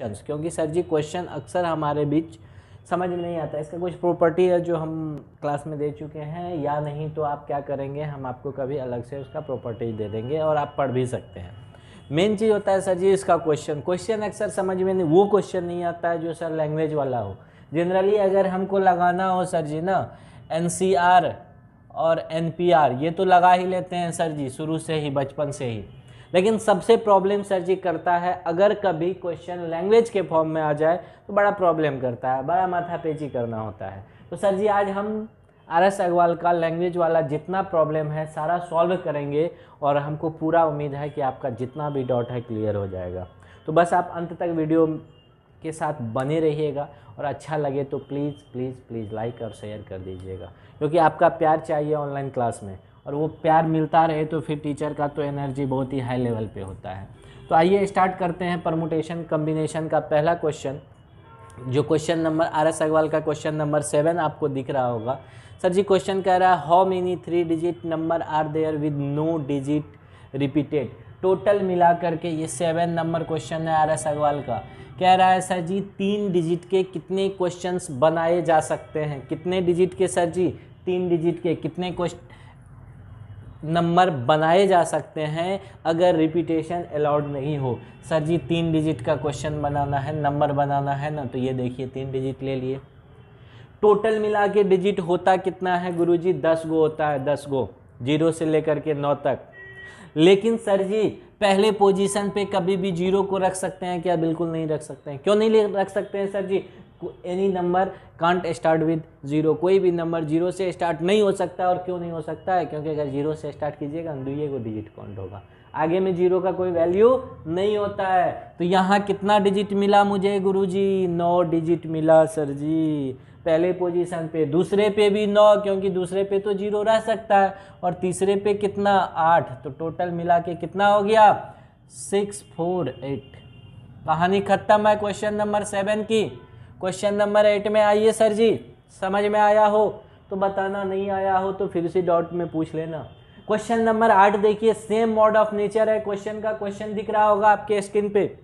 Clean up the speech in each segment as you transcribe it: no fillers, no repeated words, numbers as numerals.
क्योंकि सर जी क्वेश्चन अक्सर हमारे बीच समझ में नहीं आता, इसका कुछ प्रॉपर्टी है जो हम क्लास में दे चुके हैं या नहीं, तो आप क्या करेंगे, हम आपको कभी अलग से उसका प्रॉपर्टी दे देंगे और आप पढ़ भी सकते हैं। मेन चीज़ होता है सर जी इसका क्वेश्चन अक्सर समझ में नहीं, वो क्वेश्चन नहीं आता है जो सर लैंग्वेज वाला हो। जनरली अगर हमको लगाना हो सर जी ना NCR और NPR, ये तो लगा ही लेते हैं सर जी शुरू से ही, बचपन से ही। लेकिन सबसे प्रॉब्लम सर जी करता है अगर कभी क्वेश्चन लैंग्वेज के फॉर्म में आ जाए तो बड़ा प्रॉब्लम करता है, बड़ा माथापेची करना होता है। तो सर जी आज हम RS अग्रवाल का लैंग्वेज वाला जितना प्रॉब्लम है सारा सॉल्व करेंगे और हमको पूरा उम्मीद है कि आपका जितना भी डाउट है क्लियर हो जाएगा। तो बस आप अंत तक वीडियो के साथ बने रहिएगा और अच्छा लगे तो प्लीज़ प्लीज़ प्लीज़ लाइक और शेयर कर दीजिएगा, क्योंकि आपका प्यार चाहिए ऑनलाइन क्लास में, और वो प्यार मिलता रहे तो फिर टीचर का तो एनर्जी बहुत ही हाई लेवल पे होता है। तो आइए स्टार्ट करते हैं परमुटेशन कम्बिनेशन का पहला क्वेश्चन, जो क्वेश्चन नंबर RS अग्रवाल का क्वेश्चन नंबर 7 आपको दिख रहा होगा। सर जी क्वेश्चन कह रहा है how many 3 digit number are there with no digit repeated. Total मिला करके ये 7 नंबर क्वेश्चन है RS अग्रवाल का। कह रहा है सर जी 3 डिजिट के कितने क्वेश्चंस बनाए जा सकते हैं, कितने डिजिट के सर जी 3 डिजिट के कितने क्वेश्चन नंबर बनाए जा सकते हैं अगर रिपीटेशन अलाउड नहीं हो। सर जी 3 डिजिट का क्वेश्चन बनाना है, नंबर बनाना है ना, तो ये देखिए 3 डिजिट ले लिए। टोटल मिला के डिजिट होता कितना है गुरुजी, 10 गो होता है, 10 गो, 0 से लेकर के 9 तक। लेकिन सर जी पहले पोजीशन पे कभी भी 0 को रख सकते हैं क्या? बिल्कुल नहीं रख सकते हैं। क्यों नहीं रख सकते हैं sir ji? Any number can't start with 0, कोई भी नंबर 0 से स्टार्ट नहीं हो सकता। और क्यों नहीं हो सकता है? क्योंकि अगर 0 से स्टार्ट कीजिएगा दुइये को डिजिट काउंट होगा, आगे में 0 का कोई वैल्यू नहीं होता है। तो यहाँ कितना डिजिट मिला मुझे गुरुजी? 9 डिजिट मिला सर जी पहले पोजीशन पे। दूसरे पे भी 9, क्योंकि दूसरे पे तो 0 रह सकता है, और तीसरे पे कितना 8। तो टोटल मिला के कितना हो गया? 6 4 8। कहानी खत्म है क्वेश्चन नंबर 7 की। क्वेश्चन नंबर 8 में आइए सर जी, समझ में आया हो तो बताना, नहीं आया हो तो फिर से डाउट में पूछ लेना। क्वेश्चन नंबर 8 देखिए, सेम मॉड ऑफ नेचर है क्वेश्चन का। क्वेश्चन दिख रहा होगा आपके स्क्रीन पे,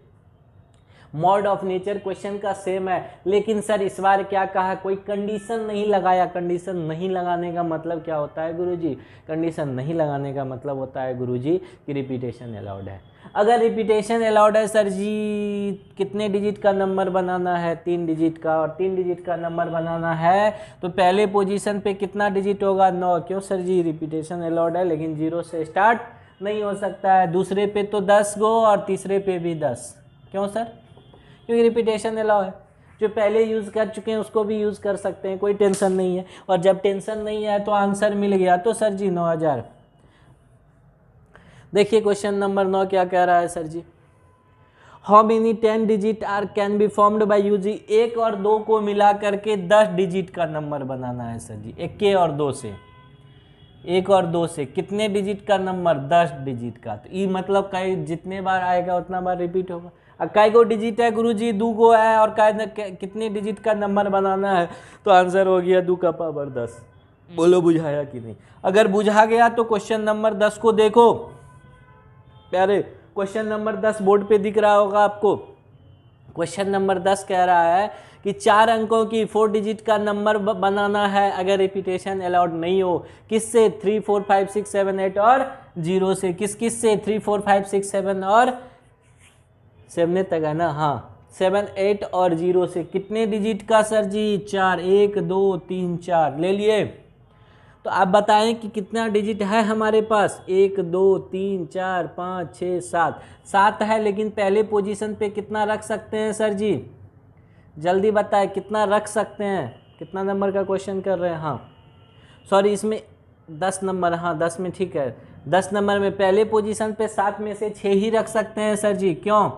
मॉड ऑफ नेचर क्वेश्चन का सेम है। लेकिन सर इस बार क्या कहा? कोई कंडीशन नहीं लगाया। कंडीशन नहीं लगाने का मतलब क्या होता है गुरुजी? कंडीशन नहीं लगाने का मतलब होता है गुरुजी कि रिपीटेशन अलाउड है। अगर रिपीटेशन अलाउड है सर जी, कितने डिजिट का नंबर बनाना है? 3 डिजिट का। और 3 डिजिट का नंबर बनाना है तो पहले पोजीशन पे कितना डिजिट होगा? 9। क्यों सर जी? रिपीटेशन अलाउड है, लेकिन 0 से स्टार्ट नहीं हो सकता है। दूसरे पे तो 10 गो और तीसरे पे भी 10। क्यों सर? क्योंकि रिपीटेशन अलाउ है। जो पहले यूज़ कर चुके हैं उसको भी यूज़ कर सकते हैं, कोई टेंशन नहीं है। और जब टेंशन नहीं है तो आंसर मिल गया, तो सर जी 9000। देखिए क्वेश्चन नंबर 9 क्या कह रहा है sir ji, how many 10 digit are can be formed by using 1 और 2 को मिला करके 10 डिजिट का नंबर बनाना है सर जी। 1 और 2 से, 1 और 2 से कितने डिजिट का नंबर? 10 डिजिट का। तो ये मतलब कई जितने बार आएगा उतना बार रिपीट होगा। कै गो डिजिट है गुरुजी? 2 गो है। और कितने डिजिट का नंबर बनाना है? तो आंसर हो गया 2 का पावर 10। बोलो बुझाया कि नहीं? अगर बुझा गया तो क्वेश्चन नंबर 10 को देखो प्यारे, क्वेश्चन नंबर 10 बोर्ड पे दिख रहा होगा आपको। क्वेश्चन नंबर 10 कह रहा है कि 4 अंकों की 4 डिजिट का नंबर बनाना है अगर रिपीटेशन अलाउड नहीं हो। किससे? 3 4 5 6 7 8 और 0 से। किस से? 3 4 5 6 7 और 7 तक है ना? हाँ, 7 8 और 0 से। कितने डिजिट का सर जी? 4। 1 2 3 4 ले लिए। तो आप बताएं कि कितना डिजिट है हमारे पास? 1 2 3 4 5 6 7। 7 है, लेकिन पहले पोजीशन पे कितना रख सकते हैं सर जी? जल्दी बताएं कितना रख सकते हैं? कितना नंबर का क्वेश्चन कर रहे हैं? हाँ सॉरी, इसमें 10 नंबर, हाँ 10 में ठीक है। 10 नंबर में पहले पोजीशन पे 7 में से 6 ही रख सकते हैं सर जी। क्यों?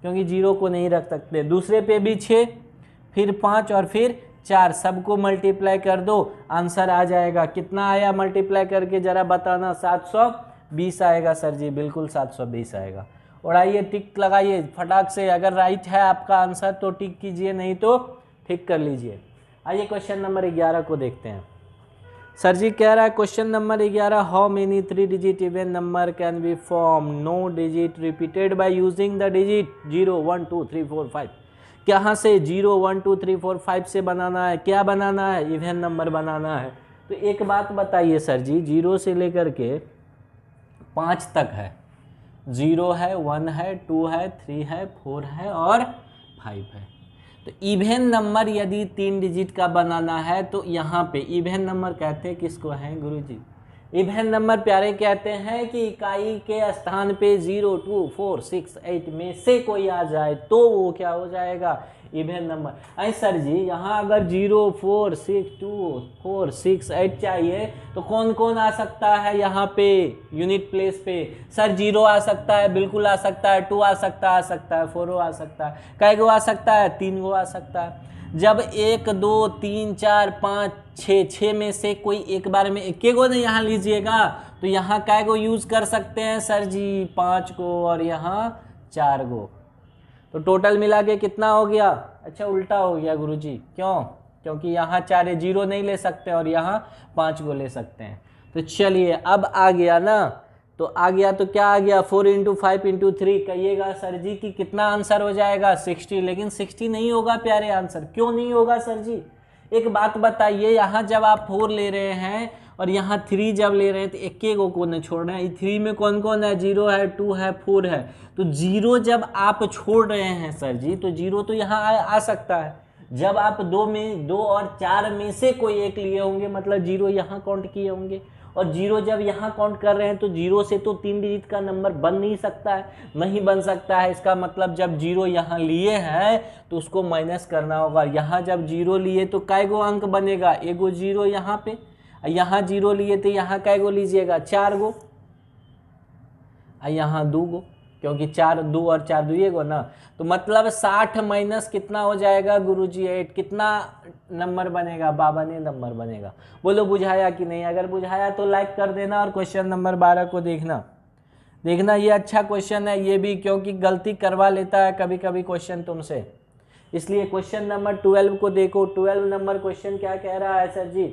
क्योंकि 0 को नहीं रख सकते। दूसरे पे भी 6, फिर 5 और फिर 4, सबको मल्टीप्लाई कर दो, आंसर आ जाएगा। कितना आया मल्टीप्लाई करके जरा बताना? 720 आएगा सर जी, बिल्कुल 720 आएगा। उड़ाइए, टिक लगाइए फटाक से। अगर राइट है आपका आंसर तो टिक कीजिए, नहीं तो ठीक कर लीजिए। आइए क्वेश्चन नंबर 11 को देखते हैं। सर जी कह रहा है question number 11, how many 3 digit even number can be form, no digit repeated by using the digit 0 1 2 3 4 5। कहाँ से 0 1 2 3 4 5 से बनाना है, क्या बनाना है, इवन नंबर बनाना है। तो एक बात बताइए सर जी, 0 से लेकर के 5 तक है, 0 है, 1 है, 2 है, 3 है, 4 है और 5 है। तो इवन नंबर यदि 3 डिजिट का बनाना है तो यहाँ पे इवन नंबर कहते हैं किसको हैं गुरुजी? इवन नंबर प्यारे कहते हैं कि इकाई के स्थान पे 0 2 4 6 8 में से कोई आ जाए तो वो क्या हो जाएगा, इवन नंबर। अरे सर जी यहाँ अगर 0 4 6 2 4 6 8 चाहिए तो कौन कौन आ सकता है यहाँ पे यूनिट प्लेस पे? सर 0 आ सकता है, बिल्कुल आ सकता है, 2 आ सकता है, 4 आ सकता है, कै गो आ सकता है, 3 गो आ सकता है। जब 1 2 3 4 5 6 में से कोई एक बार में एक गो नहीं यहाँ लीजिएगा तो यहाँ कै गो यूज कर सकते हैं सर जी? 5 गो और यहाँ 4 गो। तो टोटल मिला के कितना हो गया? अच्छा उल्टा हो गया गुरुजी, क्यों? क्योंकि यहाँ 4 0 नहीं ले सकते और यहाँ 5 गो ले सकते हैं। तो चलिए अब आ गया ना, तो आ गया तो क्या आ गया, 4 × 5 × 3। कहिएगा सर जी कि कितना आंसर हो जाएगा? 60। लेकिन 60 नहीं होगा प्यारे आंसर, क्यों नहीं होगा सर जी? एक बात बताइए, यहाँ जब आप 4 ले रहे हैं और यहाँ 3 जब ले रहे हैं तो एक गो को नहीं छोड़ रहे हैं। 3 में कौन कौन है? 0 है, 2 है, 4 है। तो 0 जब आप छोड़ रहे हैं सर जी तो 0 तो यहाँ आ सकता है। जब आप 2 और 4 में से कोई एक लिए होंगे मतलब 0 यहाँ काउंट किए होंगे, और 0 जब यहाँ काउंट कर रहे हैं तो 0 से तो 3 डिजिट का नंबर बन नहीं सकता है, नहीं बन सकता है। इसका मतलब जब 0 यहाँ लिए हैं तो उसको माइनस करना होगा। यहाँ जब 0 लिए तो कै गो अंक बनेगा? एगो 0 यहाँ पे, यहाँ 0 लिए तो यहाँ कै गो लीजिएगा? 4 गो, यहाँ 2 गो, क्योंकि 4 2 और 4 2 गो ना। तो मतलब 60 माइनस कितना हो जाएगा गुरुजी? 8। कितना नंबर बनेगा? 52 नंबर बनेगा। बोलो बुझाया कि नहीं? अगर बुझाया तो लाइक कर देना और क्वेश्चन नंबर 12 को देखना ये अच्छा क्वेश्चन है ये भी, क्योंकि गलती करवा लेता है कभी कभी क्वेश्चन तुमसे। इसलिए क्वेश्चन नंबर 12 को देखो। 12 नंबर क्वेश्चन क्या कह रहा है सर जी?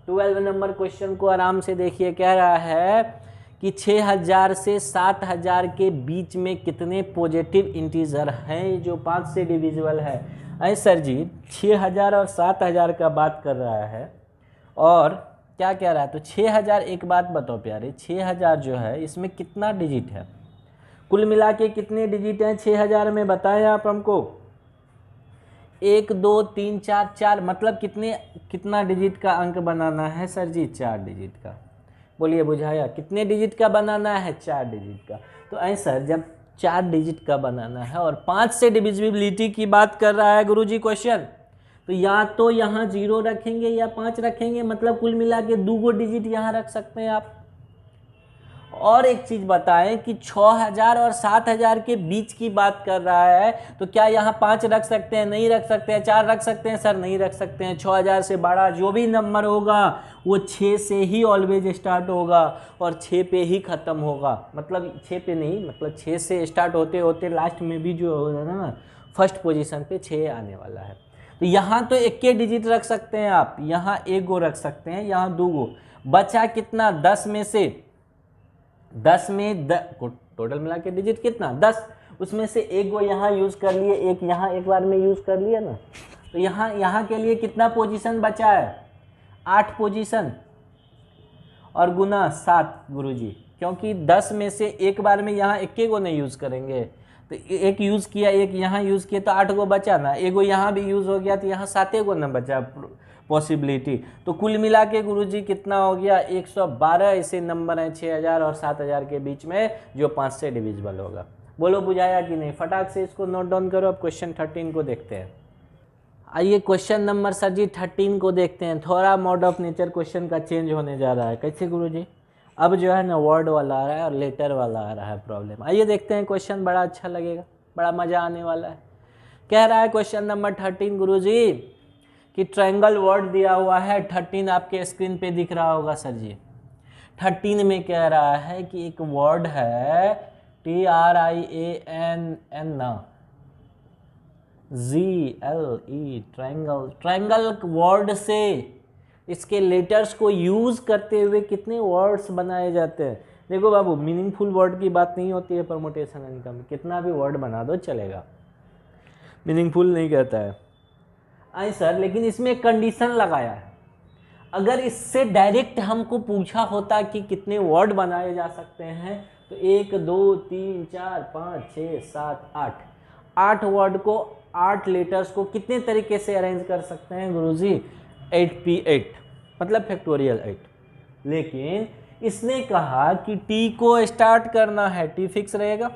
12 नंबर क्वेश्चन को आराम से देखिए। कह रहा है कि 6000 से 7000 के बीच में कितने पॉजिटिव इंटीजर हैं जो 5 से डिविजिबल है? अरे सर जी 6000 और 7000 का बात कर रहा है और क्या कह रहा है? तो 6000, एक बात बताओ प्यारे, 6000 जो है इसमें कितना डिजिट है? कुल मिला के कितने डिजिट हैं 6000 में? बताएं आप हमको। 1 2 3 4 4, मतलब कितना डिजिट का अंक बनाना है सर जी? 4 डिजिट का। बोलिए बुझाया, कितने डिजिट का बनाना है? 4 डिजिट का। तो ऐसा जब 4 डिजिट का बनाना है और 5 से डिविजिबिलिटी की बात कर रहा है गुरुजी क्वेश्चन, तो या तो यहाँ 0 रखेंगे या 5 रखेंगे, मतलब कुल मिला के 2 गो डिजिट यहाँ रख सकते हैं आप। और एक चीज बताएं कि 6000 और 7000 के बीच की बात कर रहा है, तो क्या यहाँ 5 रख सकते हैं? नहीं रख सकते हैं। 4 रख सकते हैं? सर नहीं रख सकते हैं। 6000 से बड़ा जो भी नंबर होगा वो 6 से ही ऑलवेज स्टार्ट होगा और 6 पे ही ख़त्म होगा। मतलब 6 पे नहीं, मतलब 6 से स्टार्ट होते होते लास्ट में भी जो होगा ना फर्स्ट पोजीशन पे 6 आने वाला है। तो यहाँ तो एक के डिजिट रख सकते हैं आप, यहाँ 1 गो रख सकते हैं, यहाँ 2 गो। बचा कितना? 10 में से 10 में टोटल मिला के डिजिट कितना? 10। उसमें से 1 गो यहाँ यूज़ कर लिए, एक यहाँ एक बार में यूज़ कर लिया ना। तो यहाँ के लिए कितना पोजीशन बचा है? 8 पोजीशन और गुना 7 गुरुजी, क्योंकि 10 में से एक बार में यहाँ 1 गो नहीं यूज़ करेंगे। तो एक यूज़ किया, एक यहाँ यूज़ किया, तो 8 गो बचा ना। 1 गो यहाँ भी यूज़ हो गया तो यहाँ 7 गो ना बचा पॉसिबिलिटी। तो कुल मिला के गुरुजी कितना हो गया? 112 ऐसे नंबर हैं 6000 और 7000 के बीच में जो 5 से डिविजिबल होगा। बोलो बुझाया कि नहीं? फटाक से इसको नोट डाउन करो। अब क्वेश्चन 13 को देखते हैं। आइए क्वेश्चन नंबर सर जी 13 को देखते हैं। थोड़ा मोड ऑफ नेचर क्वेश्चन का चेंज होने जा रहा है। कैसे गुरुजी? अब जो है ना वर्ड वाला आ रहा है और लेटर वाला आ रहा है प्रॉब्लम। आइए देखते हैं क्वेश्चन, बड़ा अच्छा लगेगा, बड़ा मज़ा आने वाला है। कह रहा है क्वेश्चन नंबर 13 गुरुजी कि ट्रायंगल वर्ड दिया हुआ है। 13 आपके स्क्रीन पे दिख रहा होगा सर जी। 13 में कह रहा है कि एक वर्ड है TRIANN ना GLE ट्रायंगल। ट्रायंगल वर्ड से इसके लेटर्स को यूज़ करते हुए कितने वर्ड्स बनाए जाते हैं। देखो बाबू, मीनिंगफुल वर्ड की बात नहीं होती है परमुटेशन इनकम में, कितना भी वर्ड बना दो चलेगा, मीनिंगफुल नहीं कहता है। आई सर, लेकिन इसमें एक कंडीशन लगाया है, अगर इससे डायरेक्ट हमको पूछा होता कि कितने वर्ड बनाए जा सकते हैं तो 1 2 3 4 5 6 7 8 वर्ड को, 8 लेटर्स को कितने तरीके से अरेंज कर सकते हैं गुरुजी? 8p8 मतलब फैक्टोरियल 8। लेकिन इसने कहा कि टी को स्टार्ट करना है, टी फिक्स रहेगा,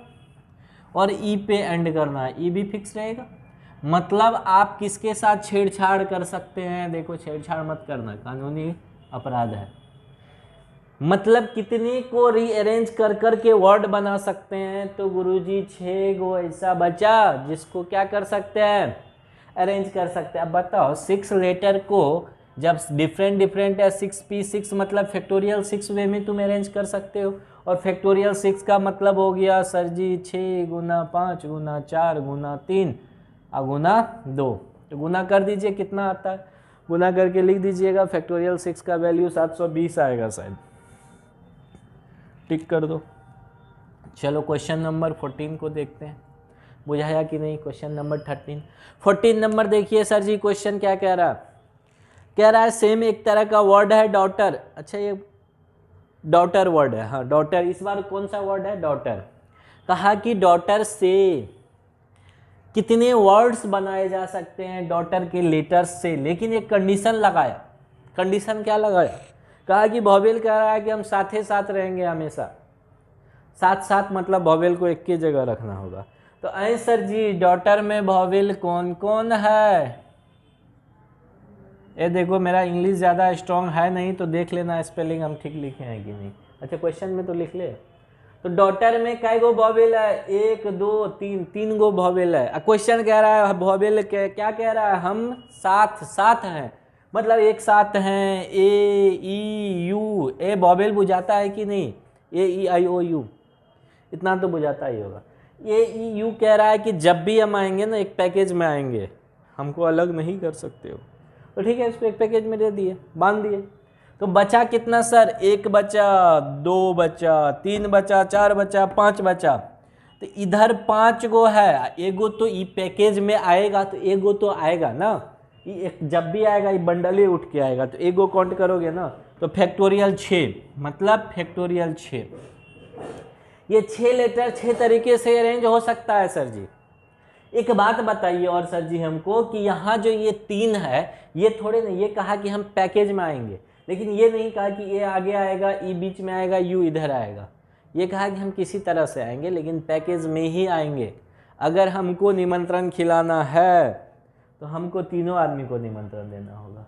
और ई पे एंड करना है, ई भी फिक्स रहेगा। मतलब आप किसके साथ छेड़छाड़ कर सकते हैं? देखो, छेड़छाड़ मत करना, कानूनी अपराध है। मतलब कितने को रीअरेंज कर कर के वर्ड बना सकते हैं? तो गुरुजी 6 गो ऐसा बचा जिसको क्या कर सकते हैं? अरेंज कर सकते हैं। अब बताओ, 6 लेटर को जब डिफरेंट है, 6p6 मतलब फैक्टोरियल 6 वे में तुम अरेंज कर सकते हो। और फैक्टोरियल 6 का मतलब हो गया सर जी 6 गुना 5 गुना 4 गुना 3 गुना 2। तो गुना कर दीजिए, कितना आता है? गुना करके लिख दीजिएगा, फैक्टोरियल 6 का वैल्यू 720 आएगा शायद, टिक कर दो। चलो क्वेश्चन नंबर 14 को देखते हैं, बुझाया कि नहीं? क्वेश्चन नंबर 14 नंबर देखिए सर जी, क्वेश्चन क्या कह रहा है? कह रहा है सेम एक तरह का वर्ड है डॉटर। अच्छा, ये डॉटर वर्ड है, हाँ डॉटर। इस बार कौन सा वर्ड है? डॉटर। कहा कि डॉटर से कितने वर्ड्स बनाए जा सकते हैं डॉटर के लेटर्स से, लेकिन एक कंडीशन लगाया। कंडीशन क्या लगाया? कहा कि वॉवेल कह रहा है कि हम साथ ही साथ रहेंगे हमेशा। साथ साथ मतलब वॉवेल को एक ही जगह रखना होगा। तो ऐ सर जी, डॉटर में वॉवेल कौन कौन है? ये देखो, मेरा इंग्लिश ज़्यादा स्ट्रॉन्ग है नहीं, तो देख लेना स्पेलिंग हम ठीक लिखे हैं कि नहीं। अच्छा, क्वेश्चन में तो लिख ले। तो डॉटर में कै गो वॉवेल है? 1 2 3, 3 गो वॉवेल है। क्वेश्चन कह रहा है वॉवेल क्या कह रहा है? हम साथ साथ हैं, मतलब एक साथ हैं। ए ई यू, ए वॉवेल बुझाता है कि नहीं? ए ई आई ओ यू, इतना तो बुझाता ही होगा। ए ई यू कह रहा है कि जब भी हम आएंगे ना एक पैकेज में आएंगे, हमको अलग नहीं कर सकते हो। तो ठीक है, इसको एक पैकेज में दे दिए, बांध दिए। तो बचा कितना सर? 1 बचा, 2 बचा, 3 बचा, 4 बचा, 5 बचा। तो इधर 5 गो है, एगो तो ई पैकेज में आएगा, तो एगो तो आएगा ना, ये जब भी आएगा ये बंडल ही उठ के आएगा, तो एगो काउंट करोगे ना। तो फैक्टोरियल 6 मतलब फैक्टोरियल 6। ये 6 लेटर 6 तरीके से अरेंज हो सकता है सर जी। एक बात बताइए और सर जी हमको कि यहाँ जो ये 3 है, ये थोड़े नहीं, ये कहा कि हम पैकेज में आएंगे, लेकिन ये नहीं कहा कि ये आगे आएगा, ई बीच में आएगा, यू इधर आएगा। ये कहा कि हम किसी तरह से आएंगे, लेकिन पैकेज में ही आएंगे। अगर हमको निमंत्रण खिलाना है तो हमको तीनों आदमी को निमंत्रण देना होगा,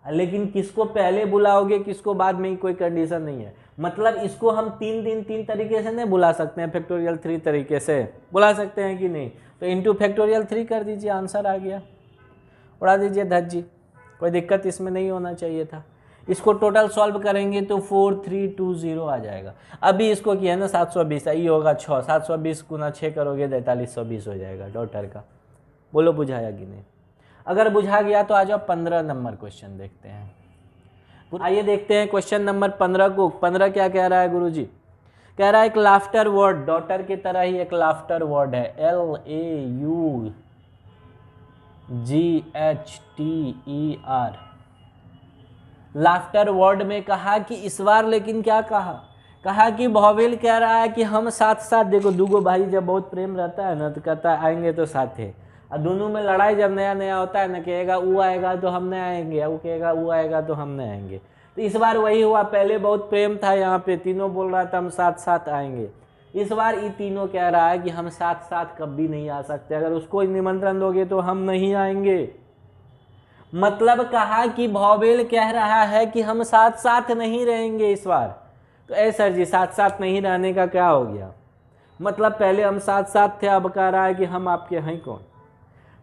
लेकिन किसको पहले बुलाओगे किसको बाद में ही कोई कंडीशन नहीं है। मतलब इसको हम 3 दिन 3 तरीके से नहीं बुला सकते हैं, फैक्टोरियल 3 तरीके से बुला सकते हैं कि नहीं? तो इंटू फैक्टोरियल 3 कर दीजिए, आंसर आ गया, उड़ा दीजिए धत जी, कोई दिक्कत इसमें नहीं होना चाहिए था। इसको टोटल सॉल्व करेंगे तो 4320 आ जाएगा। अभी इसको किया ना 720, ये होगा 6, 720 गुना 6 करोगे 4320 हो जाएगा डॉटर का। बोलो बुझाया कि नहीं? अगर बुझा गया तो आ जाओ 15 नंबर क्वेश्चन देखते हैं। आइए देखते हैं क्वेश्चन नंबर 15 को। 15 क्या कह रहा है गुरुजी? कह रहा है एक लाफ्टर वर्ड, डॉटर की तरह ही एक लाफ्टर वर्ड है, LAUGHTER। लाफ्टर वर्ड में कहा कि इस बार, लेकिन क्या कहा कि वॉवेल कह रहा है कि हम साथ साथ। देखो, दूगो भाई जब बहुत प्रेम रहता है ना तो कहता है आएंगे तो साथ है, और दोनों में लड़ाई जब नया नया होता है ना, कहेगा वो आएगा तो हम नहीं आएंगे, वो कहेगा वो आएगा तो हम नहीं आएंगे। तो इस बार वही हुआ, पहले बहुत प्रेम था यहाँ पे, तीनों बोल रहा था हम साथ साथ आएंगे। इस बार ये तीनों कह रहा है कि हम साथ साथ कभी नहीं आ सकते, अगर उसको निमंत्रण दोगे तो हम नहीं आएंगे। मतलब कहा कि वॉवेल कह रहा है कि हम साथ साथ नहीं रहेंगे इस बार। तो ऐ सर जी, साथ साथ नहीं रहने का क्या हो गया? मतलब पहले हम साथ साथ थे, अब कह रहा है कि हम आपके हैं कौन?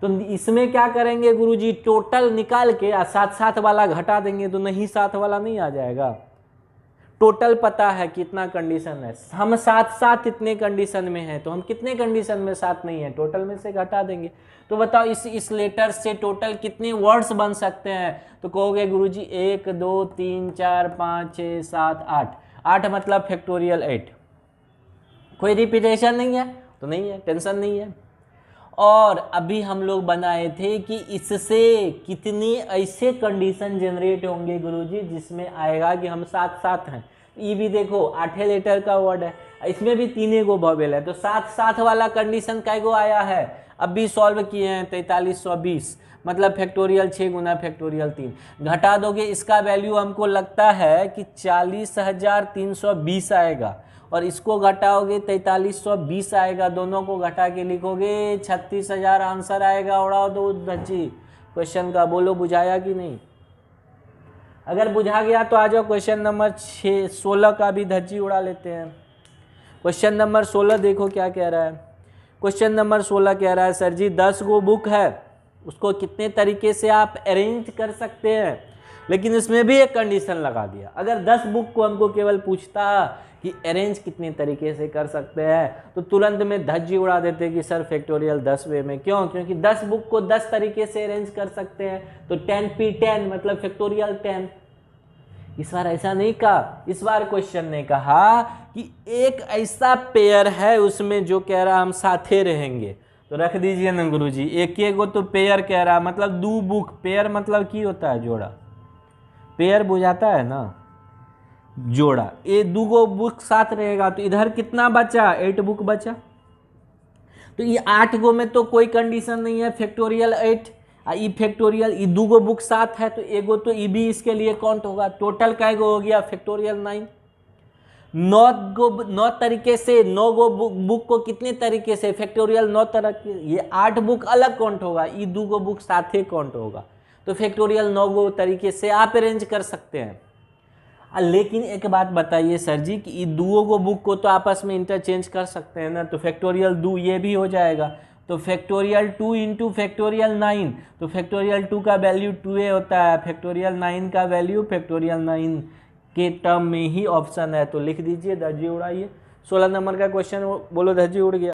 तो इसमें क्या करेंगे गुरुजी? टोटल निकाल के साथ साथ वाला घटा देंगे, तो नहीं साथ वाला नहीं आ जाएगा। टोटल पता है कितना कंडीशन है, हम साथ साथ इतने कंडीशन में हैं, तो हम कितने कंडीशन में साथ नहीं है, टोटल में से घटा देंगे। तो बताओ इस लेटर से टोटल कितने वर्ड्स बन सकते हैं? तो कहोगे गुरुजी 1 2 3 4 5 6 7 8, 8 मतलब फैक्टोरियल 8। कोई रिपीटेशन नहीं है तो नहीं है, टेंशन नहीं है। और अभी हम लोग बनाए थे कि इससे कितनी ऐसे कंडीशन जनरेट होंगे गुरुजी जिसमें आएगा कि हम साथ साथ हैं। ये भी देखो 8 लेटर का वर्ड है, इसमें भी 3 गो वोवेल है, तो साथ साथ वाला कंडीशन कै गो आया है? अभी सॉल्व किए हैं 4320, मतलब फैक्टोरियल 6 गुना फैक्टोरियल 3। घटा दोगे इसका वैल्यू हमको लगता है कि 40,320 आएगा, और इसको घटाओगे 4320 आएगा, दोनों को घटा के लिखोगे 36,000 आंसर आएगा। उड़ाओ दो धज्जी क्वेश्चन का, बोलो बुझाया कि नहीं? अगर बुझा गया तो आ जाओ क्वेश्चन नंबर 16 का भी धज्जी उड़ा लेते हैं। क्वेश्चन नंबर 16 देखो क्या कह रहा है। क्वेश्चन नंबर 16 कह रहा है सर जी 10 गो बुक है, उसको कितने तरीके से आप अरेंज कर सकते हैं, लेकिन इसमें भी एक कंडीशन लगा दिया। अगर 10 बुक को हमको केवल पूछता कि अरेंज कितने तरीके से कर सकते हैं तो तुरंत में धज्जी उड़ा देते कि सर फैक्टोरियल 10 वे में। क्यों? क्योंकि 10 बुक को 10 तरीके से अरेंज कर सकते हैं, तो 10p10 मतलब फैक्टोरियल 10। इस बार ऐसा नहीं कहा, इस बार क्वेश्चन ने कहा कि एक ऐसा पेयर है उसमें जो कह रहा हम साथे रहेंगे, तो रख दीजिए ना गुरुजी। एक गो तो पेयर कह रहा, मतलब 2 बुक, पेयर मतलब की होता है जोड़ा, पेयर बुझाता है ना, जोड़ा। ये 2 गो बुक साथ रहेगा, तो इधर कितना बचा? 8 बुक बचा। तो ये 8 गो में तो कोई कंडीशन नहीं है, फैक्टोरियल 8 ई फैक्टोरियल, ई 2 गो बुक साथ है तो एगो तो ई भी इसके लिए काउंट होगा। टोटल कै गो हो गया? फैक्टोरियल 9। 9 तरीके से, 9 गो बुक को कितने तरीके से? फैक्टोरियल 9 तरह के। ये 8 बुक अलग काउंट होगा, ई 2 गो बुक साथे काउंट होगा, तो फैक्टोरियल 9 गो तरीके से आप अरेंज कर सकते हैं। लेकिन एक बात बताइए सर जी कि ये 2 गो बुक को तो आपस में इंटरचेंज कर सकते हैं ना, तो फैक्टोरियल 2 ये भी हो जाएगा, तो फैक्टोरियल 2 इंटू फैक्टोरियल 9, तो फैक्टोरियल 2 का वैल्यू 2a होता है, फैक्टोरियल 9 का वैल्यू फैक्टोरियल 9 के टर्म में ही ऑप्शन है, तो लिख दीजिए, धज्जी उड़ाइए। 16 नंबर का क्वेश्चन बोलो धज्जी उड़ गया।